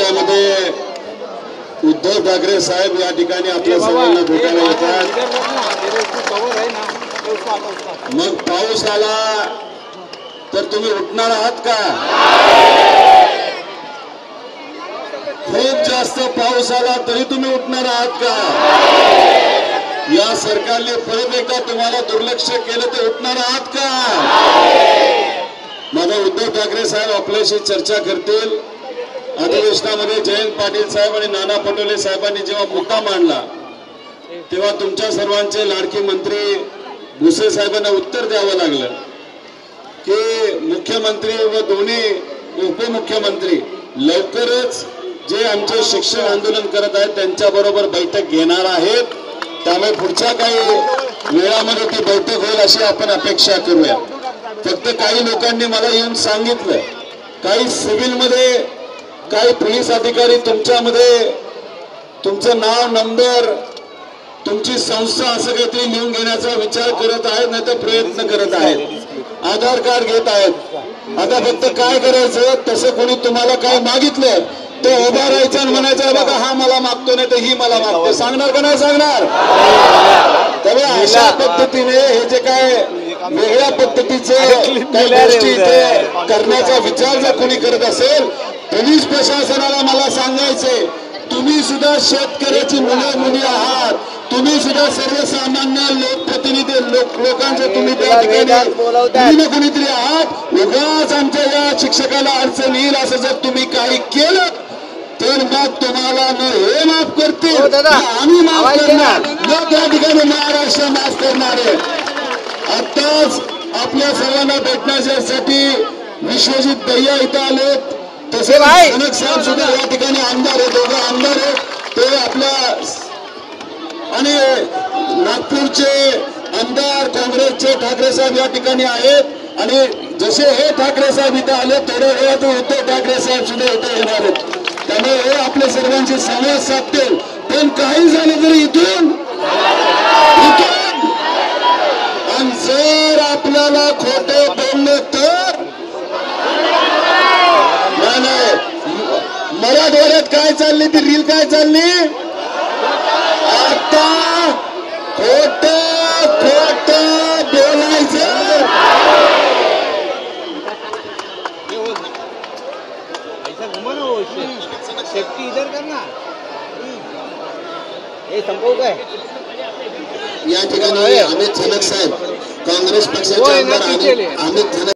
जिल्ह्यामध्ये उद्धव ठाकरे साहेब या ठिकाणी आपल्या सर्वांना भेटायला येतात। मग पाऊस आला तर तुम्ही उठणार आहात का? खूप जास्त पाऊस आला तरी तुम्ही उठणार आहात का? या सरकारने परत एकदा तुम्हाला दुर्लक्ष केलं तर उठणार आहात का? माझा उद्धव ठाकरे साहेब आपल्याशी चर्चा करतील। अधिवेशनामध्ये जयंत पाटील साहेब आणि नाना पटोले साहेबांनी जेव्हा मुद्दा मांडला तेव्हा तुमच्या सर्वांचे लाडके मंत्री भुसे साहेबांना उत्तर द्यावं लागलं की मुख्यमंत्री व दोन्ही उपमुख्यमंत्री लवकरच जे आमचे शिक्षक आंदोलन करत आहेत त्यांच्या बरोबर बैठक घेणार आहेत, त्यामुळे पुढच्या काही वेळामध्ये ती बैठक होईल अशी आपण अपेक्षा करूया। फक्त काही लोकांनी मला येऊन सांगितलं, काही सिव्हिलमध्ये काही पोलीस अधिकारी तुमच्यामध्ये तुमचं नाव नंबर तुमची संस्था असं काहीतरी लिहून घेण्याचा विचार करत आहेत, नाही तर प्रयत्न करत आहेत, आधार कार्ड घेत आहेत। आता फक्त काय करायचं, तसं कोणी तुम्हाला काय मागितलं तर उभा राहायचं आणि म्हणायचं बघा हा मला मागतो नाही तर ही मला मागतो, सांगणार का नाही सांगणार? त्यामुळे अशा पद्धतीने हे जे काय वेगळ्या पद्धतीचे काही गोष्टी इथे करण्याचा विचार जर कोणी करत असेल, पोलीस प्रशासनाला मला सांगायचे, तुम्ही सुद्धा शेतकऱ्याची मुली आहात, तुम्ही सुद्धा सर्वसामान्य लोकप्रतिनिधी लोकांचे तुम्ही त्या ठिकाणी कोणीतरी आहात। उगाच आमच्या या शिक्षकाला अडचण येईल असं जर तुम्ही काही केलं तर मग तुम्हाला न हे माफ करतील आम्ही माफ करणार, न त्या ठिकाणी महाराष्ट्र माफ करणार आहे। आताच आपल्या सर्वांना भेटण्यासाठी विश्वजित भैया इथं आलेत, तसेच जनक साहेब सुद्धा या ठिकाणी आमदार आहेत, दोघं आमदार आहेत ते आपल्या आणि नागपूरचे आमदार काँग्रेसचे ठाकरे साहेब या ठिकाणी आहेत आणि जसे हे ठाकरे साहेब इथं आले थोड्या वेळात उद्धव ठाकरे साहेब सुद्धा इथे येणार आहेत, त्यामुळे हे आपल्या सर्वांचे संवाद साधतील। पण काही झालं तरी इथून आणि जर आपल्याला खोटे बोलले तर नाही, मराठवाड्यात काय चालली ती रील काय चालली, आता खोट खोट बोलायचं। सेफ्टी इधर करना हे संभव काय या ठिकाणी अमित झनक साहेब काँग्रेस पक्षाचे आमदार अमित झनक